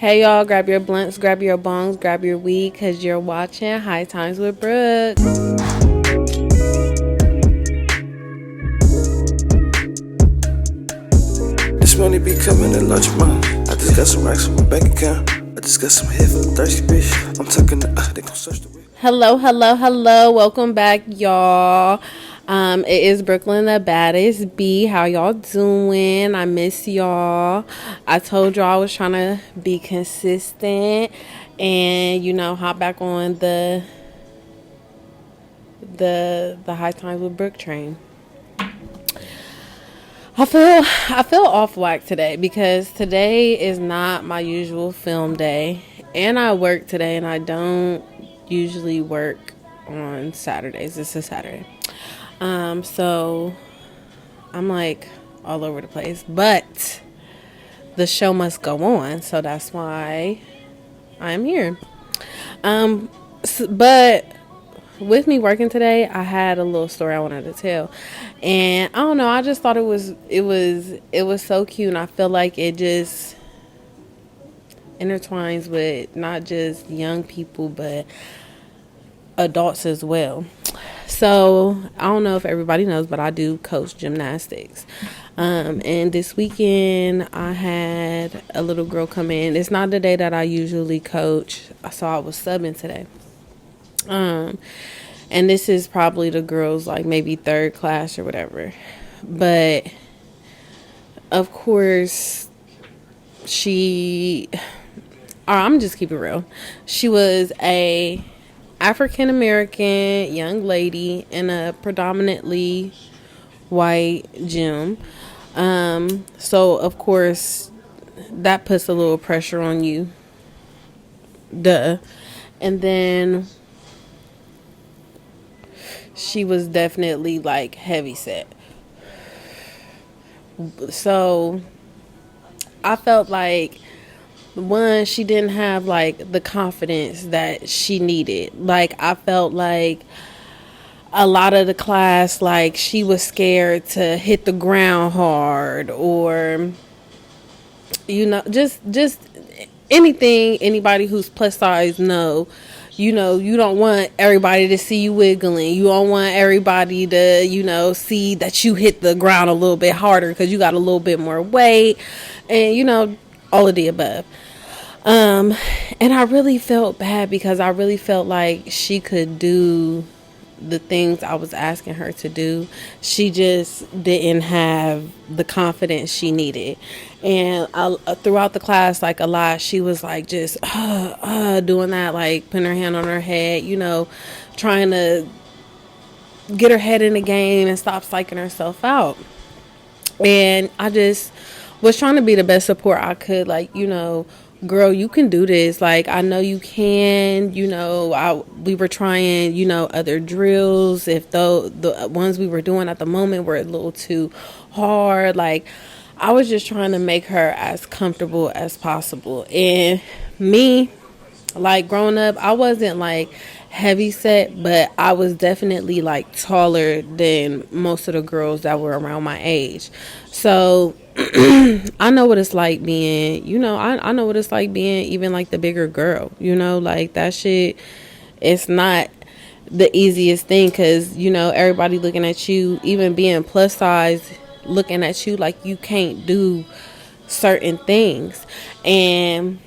Hey y'all, grab your blunts, grab your bongs, grab your weed, cause you're watching High Times with Brook. This money be coming in large amount. I just got some racks in my bank account. I just got some head for the thirsty bitch. I'm talking to, they gon' search the way. Hello. Welcome back, y'all. It is Brooklyn, the baddest bee. How y'all doing? I miss y'all. I told y'all I was trying to be consistent and hop back on the High Times with Brook train. I feel off whack today because today is not my usual film day, and I work today, and I don't usually work on Saturdays. This is Saturday, so I'm like all over the place, but the show must go on, so that's why I'm here. But with me working today, I had a little story I wanted to tell, and I don't know. I just thought it was so cute, and I feel like it just intertwines with not just young people but adults as well. So I don't know if everybody knows, but I do coach gymnastics. And this weekend I had a little girl come in. It's not the day that I usually coach, so I was subbing today. And this is probably the girls like maybe third class or whatever. But of course I'm just keeping it real. She was a African American young lady in a predominantly white gym. So of course that puts a little pressure on you. Duh. And then she was definitely like heavy set. So I felt like, one, she didn't have like the confidence that she needed. Like I felt like a lot of the class, like she was scared to hit the ground hard, or just anything anybody who's plus size know. You don't want everybody to see you wiggling. You don't want everybody to, see that you hit the ground a little bit harder because you got a little bit more weight, and, all of the above. And I really felt bad because I really felt like she could do the things I was asking her to do. She just didn't have the confidence she needed. And throughout the class, like a lot, she was like just doing that, like putting her hand on her head, trying to get her head in the game and stop psyching herself out. And I just was trying to be the best support I could, like, girl, you can do this. Like, I know you can. We were trying, other drills. If the ones we were doing at the moment were a little too hard, like, I was just trying to make her as comfortable as possible. And me, like, growing up, I wasn't like heavy set, but I was definitely like taller than most of the girls that were around my age. So I know what it's like being, I know what it's like being even like the bigger girl, like that shit. It's not the easiest thing because, everybody looking at you, even being plus size, looking at you like you can't do certain things. And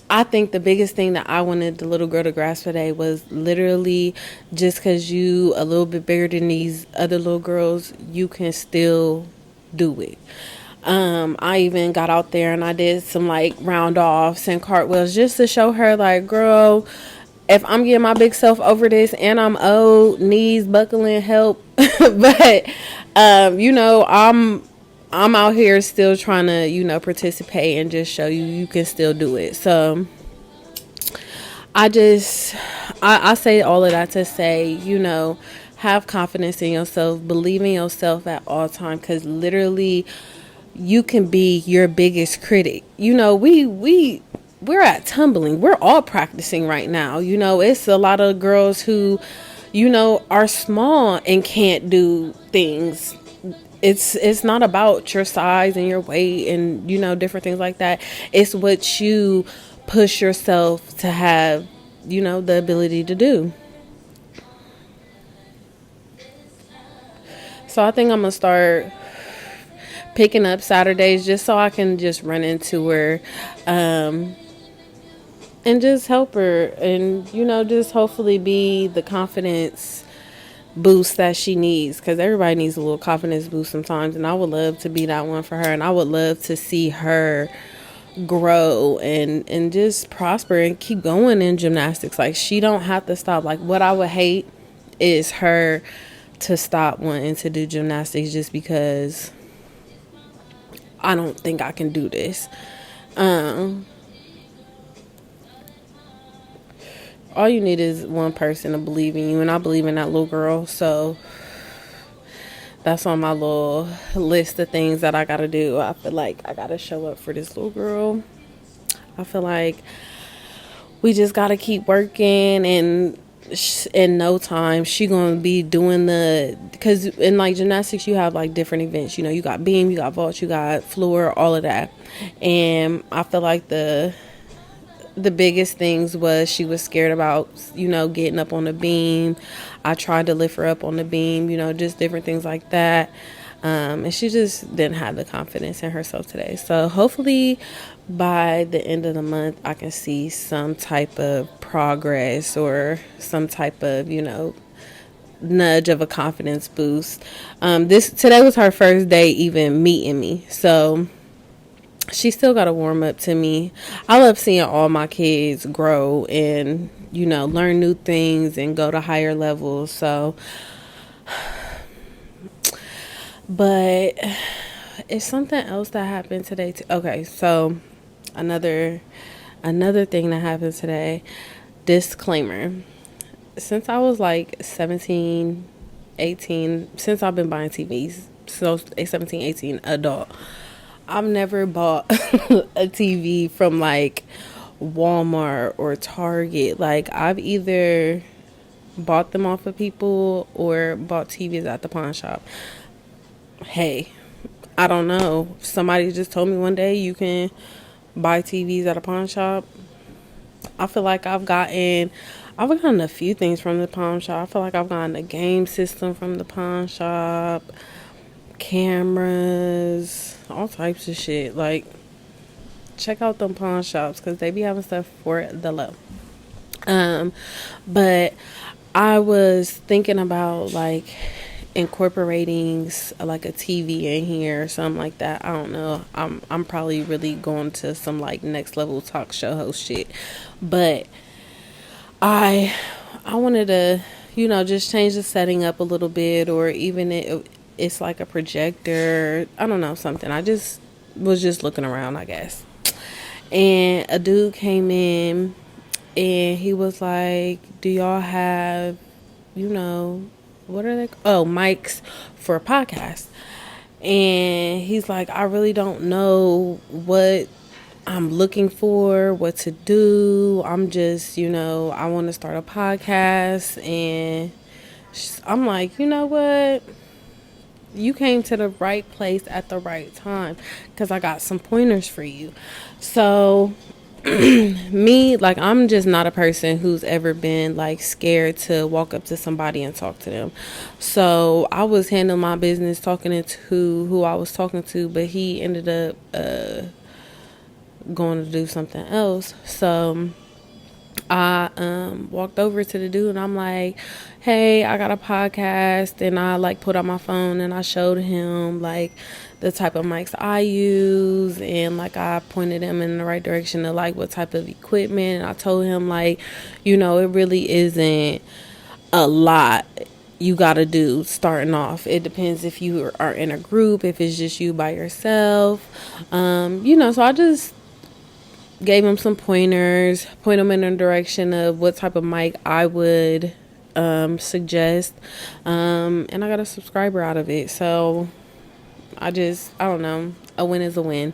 I think the biggest thing that I wanted the little girl to grasp today was literally just because you a little bit bigger than these other little girls, you can still do it. I even got out there and I did some like round offs and cartwheels just to show her, like, girl, if I'm getting my big self over this and I'm old, knees buckling, help. But I'm out here still trying to, participate and just show you can still do it. So I say all of that to say, have confidence in yourself, believe in yourself at all times, because literally you can be your biggest critic. We're at tumbling. We're all practicing right now. It's a lot of girls who, are small and can't do things it's not about your size and your weight and different things like that. It's what you push yourself to have the ability to do. So I think I'm gonna start picking up Saturdays just so I can just run into her, and just help her, and just hopefully be the confidence boost that she needs, because everybody needs a little confidence boost sometimes, and I would love to be that one for her, and I would love to see her grow and just prosper and keep going in gymnastics. Like, she don't have to stop. Like, what I would hate is her to stop wanting to do gymnastics just because I don't think I can do this. All you need is one person to believe in you, and I believe in that little girl. So that's on my little list of things that I gotta do. I feel like I gotta show up for this little girl. I feel like we just gotta keep working, and in no time she gonna be doing because in like gymnastics you have like different events. You got beam, you got vault, you got floor, all of that. And I feel like the biggest things was she was scared about getting up on the beam. I tried to lift her up on the beam, just different things like that. And she just didn't have the confidence in herself today. So hopefully by the end of the month I can see some type of progress or some type of nudge of a confidence boost. Today was her first day even meeting me, so she still got to warm up to me. I love seeing all my kids grow and, learn new things and go to higher levels. So, but it's something else that happened today too. Okay, so another thing that happened today. Disclaimer. Since I was like 17, 18, since I've been buying TVs, so a 17, 18 adult, I've never bought a TV from like Walmart or Target. Like, I've either bought them off of people or bought TVs at the pawn shop. Hey, I don't know. Somebody just told me one day you can buy TVs at a pawn shop. I feel like I've gotten a few things from the pawn shop. I feel like I've gotten a game system from the pawn shop, cameras, all types of shit. Like, check out them pawn shops because they be having stuff for the low. But I was thinking about like incorporating like a TV in here or something like that. I don't know. I'm probably really going to some like next level talk show host shit. But I wanted to, just change the setting up a little bit, or even it's like a projector. I don't know, something. I just was just looking around, I guess. And a dude came in and he was like, do y'all have, what are they? Oh, mics for a podcast. And he's like, I really don't know what I'm looking for, what to do. I'm just, I want to start a podcast. And I'm like, you know what? You came to the right place at the right time, because I got some pointers for you. So me, like, I'm just not a person who's ever been like scared to walk up to somebody and talk to them. So I was handling my business, talking to who I was talking to, but he ended up going to do something else. So I walked over to the dude and I'm like, hey, I got a podcast. And I like put out my phone and I showed him like the type of mics I use, and like I pointed him in the right direction of like what type of equipment. And I told him like, it really isn't a lot you gotta do starting off. It depends if you are in a group, if it's just you by yourself. So I just gave him some pointers, point him in the direction of what type of mic I would suggest, and I got a subscriber out of it. So I don't know, a win is a win.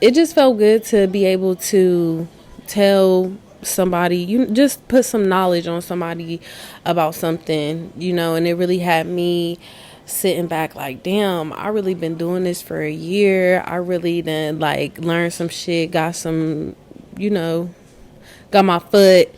It just felt good to be able to tell somebody, you just put some knowledge on somebody about something, and it really had me sitting back like, damn, I really been doing this for a year. I really done like learned some shit, got some, got my foot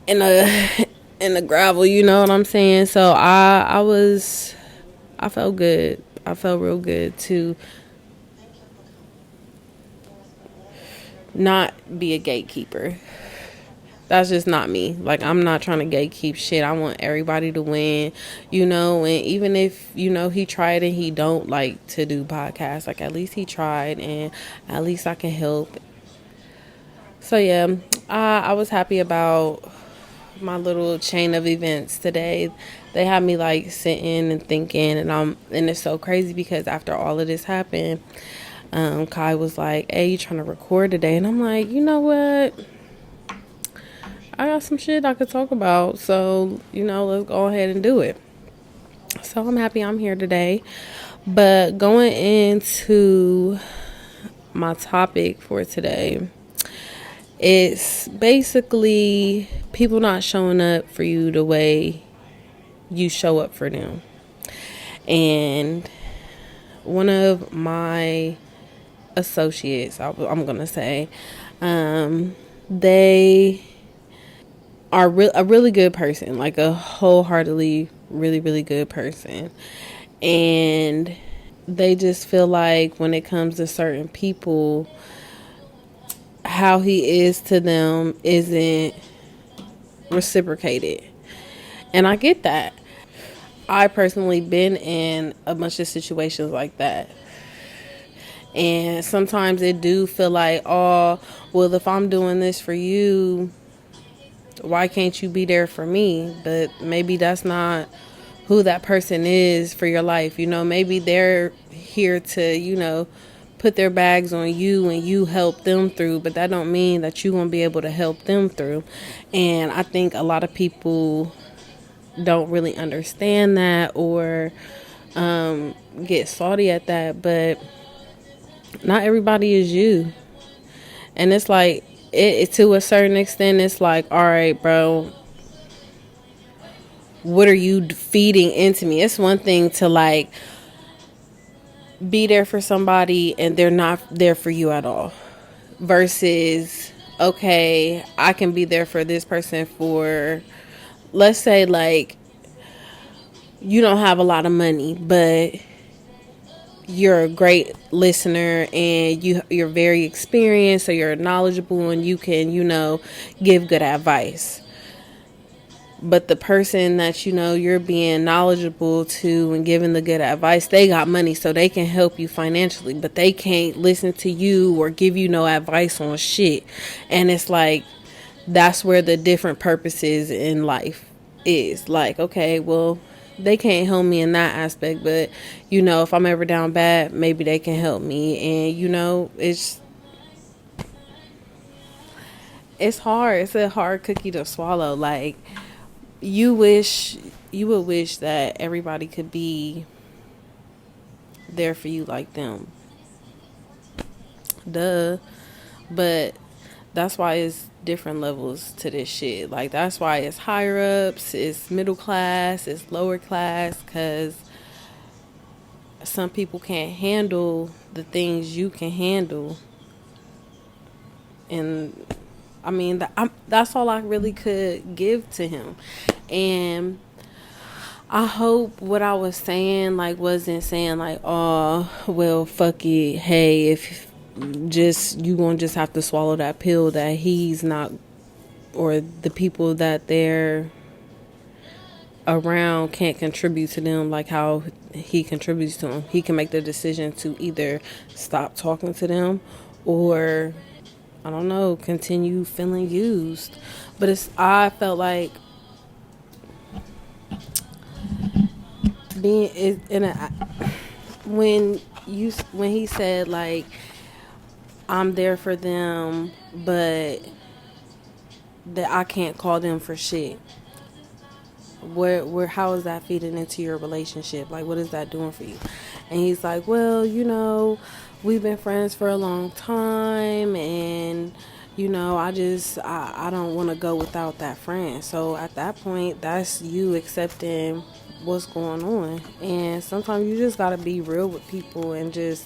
in the in the gravel, you know what I'm saying? So I felt good. I felt real good to not be a gatekeeper. That's just not me. Like, I'm not trying to gatekeep shit. I want everybody to win, and even if, he tried and he don't like to do podcasts, like, at least he tried and at least I can help. So, yeah, I was happy about my little chain of events today. They had me, like, sitting and thinking, and it's so crazy because after all of this happened, Kai was like, hey, you trying to record today? And I'm like, you know what? I got some shit I could talk about, so, let's go ahead and do it. So I'm happy I'm here today. But going into my topic for today, it's basically people not showing up for you the way you show up for them. And one of my associates, I'm going to say, they are a really good person, like a wholeheartedly really, really good person. And they just feel like when it comes to certain people, how he is to them isn't reciprocated. And I get that. I personally been in a bunch of situations like that. And sometimes it do feel like, oh, well, if I'm doing this for you, why can't you be there for me? But maybe that's not who that person is for your life. Maybe they're here to, put their bags on you and you help them through, but that don't mean that you won't be able to help them through. And I think a lot of people don't really understand that or get salty at that, but not everybody is you. And it's like, it to a certain extent, it's like, all right, bro, what are you feeding into me? It's one thing to like be there for somebody and they're not there for you at all, versus, okay, I can be there for this person for, let's say, like, you don't have a lot of money, but you're a great listener and you're very experienced, so you're knowledgeable and you can, give good advice. But the person that, you're being knowledgeable to and giving the good advice, they got money, so they can help you financially, but they can't listen to you or give you no advice on shit. And it's like, that's where the different purposes in life is. Like, okay, well, they can't help me in that aspect, but if I'm ever down bad, maybe they can help me. And it's hard. It's a hard cookie to swallow. Like, you would wish that everybody could be there for you like them. Duh. But that's why it's different levels to this shit. Like, that's why it's higher ups, it's middle class, it's lower class, because some people can't handle the things you can handle. And I mean, that's all I really could give to him. And I hope what I was saying, like, wasn't saying like, oh, well, fuck it, hey, if you gonna just have to swallow that pill that he's not, or the people that they're around can't contribute to them like how he contributes to them. He can make the decision to either stop talking to them or, I don't know, continue feeling used. But I felt like being in a, when he said, like, I'm there for them, but that I can't call them for shit. How is that feeding into your relationship? Like, what is that doing for you? And he's like, well, we've been friends for a long time, and you know, I don't want to go without that friend. So at that point, that's you accepting what's going on. And sometimes you just got to be real with people and just,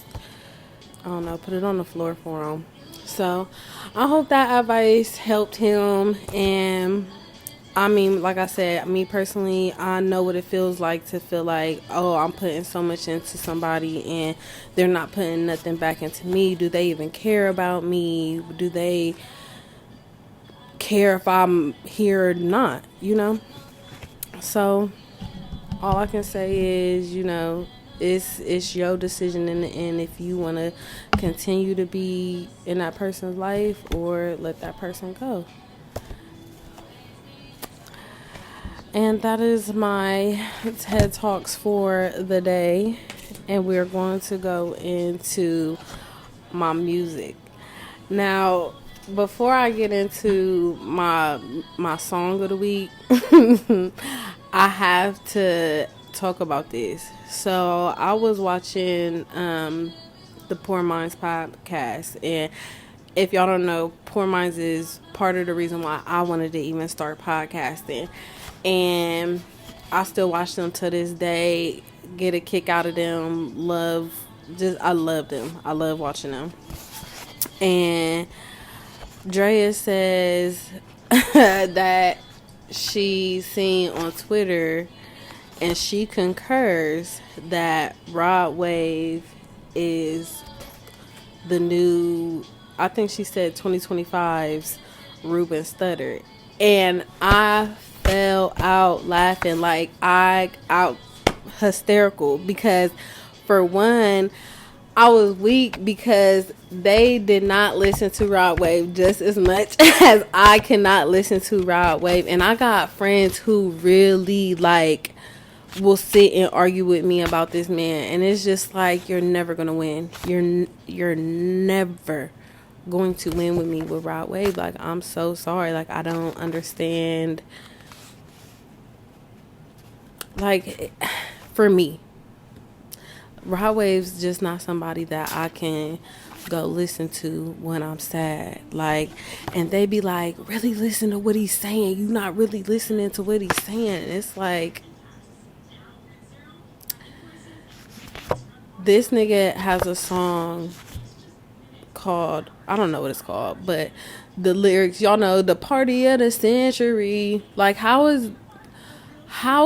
I don't know, put it on the floor for them. So I hope that advice helped him. And I mean, like I said, me personally, I know what it feels like to feel like, oh, I'm putting so much into somebody and they're not putting nothing back into me. Do they even care about me? Do they care if I'm here or not, you know? So all I can say is, you know, it's your decision in the end if you want to continue to be in that person's life or let that person go. And that is my TED Talks for the day. And we're going to go into my music. Now, before I get into my song of the week, I have to talk about this. So I was watching the Poor Minds podcast, and if y'all don't know, Poor Minds is part of the reason why I wanted to even start podcasting. And I still watch them to this day, get a kick out of them, I love them. I love watching them. And Drea says that she seen on Twitter, and she concurs that Rod Wave is the new, I think she said 2025's Ruben Studdard. And I fell out laughing, like out hysterical, because for one, I was weak because they did not listen to Rod Wave just as much as I cannot listen to Rod Wave. And I got friends who really will sit and argue with me about this man, and it's just like, you're never gonna win. You're never going to win with me with Rod Wave. Like, I'm so sorry. Like, I don't understand. Like, for me, Rod Wave's just not somebody that I can go listen to when I'm sad. Like, and they be like, really listen to what he's saying. You not really listening to what he's saying. And it's like, this nigga has a song called, I don't know what it's called, but the lyrics, y'all know, the party of the century. Like, how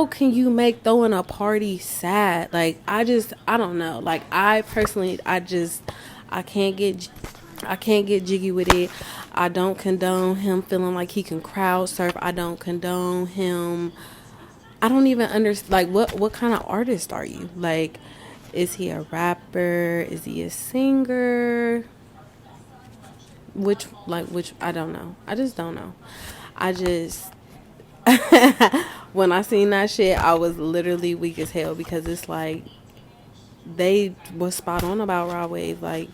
can you make throwing a party sad? Like, I don't know. Like, I personally, I can't get jiggy with it. I don't condone him feeling like he can crowd surf. I don't condone him. I don't even understand, like, what kind of artist are you? Like, is he a rapper? Is he a singer? Which, I don't know. I just don't know. When I seen that shit, I was literally weak as hell, because it's like, they was spot on about Rod Wave. Like,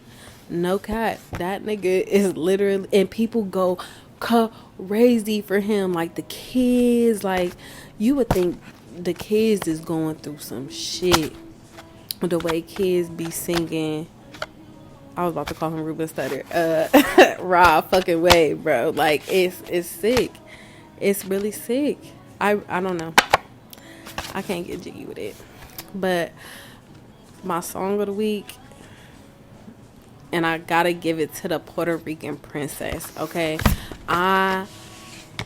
no cap, that nigga is literally, and people go crazy for him. Like, the kids, like, you would think the kids is going through some shit. The way kids be singing, I was about to call him Ruben Studdard, Rod fucking Wave, bro. Like, it's sick. It's really sick. I don't know. I can't get jiggy with it. But my song of the week, and I gotta give it to the Puerto Rican princess, okay? I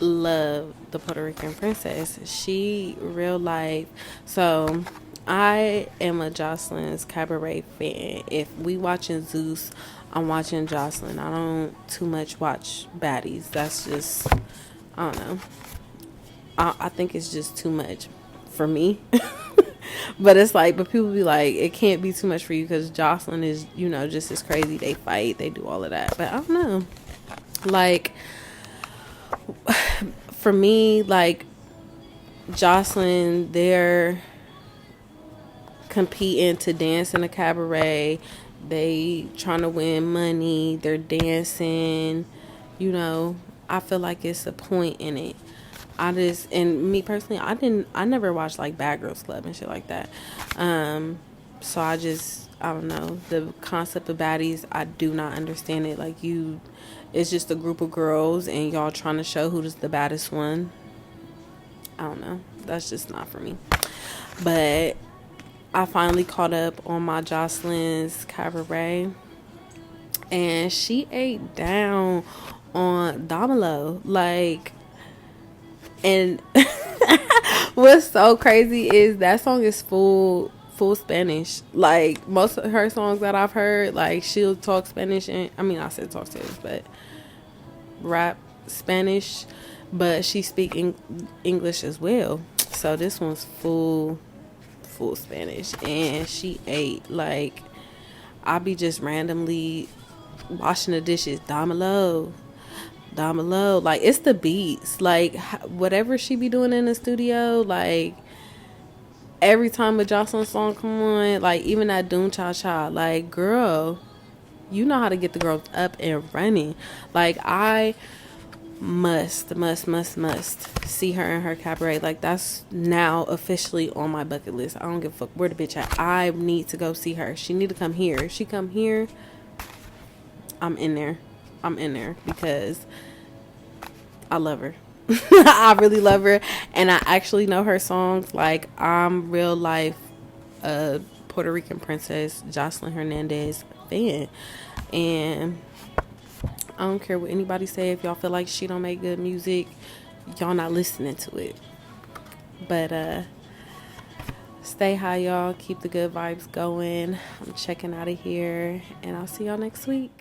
love the Puerto Rican princess. She real life. So I am a Jocelyn's Cabaret fan. If we watching Zeus, I'm watching Jocelyn. I don't too much watch baddies. That's just, I don't know. I think it's just too much for me. But it's like, but people be like, it can't be too much for you because Jocelyn is, you know, just as crazy. They fight, they do all of that. But I don't know. Like, for me, like, Jocelyn, they're competing to dance in a cabaret. They trying to win money. They're dancing. You know, I feel like it's a point in it. And me personally, I never watched like Bad Girls Club and shit like that. So I don't know, the concept of baddies, I do not understand it. Like, it's just a group of girls and y'all trying to show who's the baddest one. I don't know. That's just not for me. But I finally caught up on my Jocelyn's Cabaret, and she ate down on Domino. Like, and what's so crazy is that song is full Spanish. Like, most of her songs that I've heard, like, she'll talk Spanish, and I mean, I said talk Spanish, but rap Spanish, but she speak English as well. So this one's full Spanish, and she ate. Like, I be just randomly washing the dishes, Domino, like, it's the beats, like, whatever she be doing in the studio, like, every time a Jocelyn song come on, like, even that Doom Cha Cha, like, girl, you know how to get the girls up and running. Like, I must see her in her cabaret. Like, that's now officially on my bucket list. I don't give a fuck where the bitch at. I need to go see her. She need to come here. If she come here, I'm in there because I love her. I really love her, and I actually know her songs. Like, I'm real life Puerto Rican princess Jocelyn Hernandez fan, and I don't care what anybody say. If y'all feel like she don't make good music, y'all not listening to it. But stay high, y'all. Keep the good vibes going. I'm checking out of here, and I'll see y'all next week.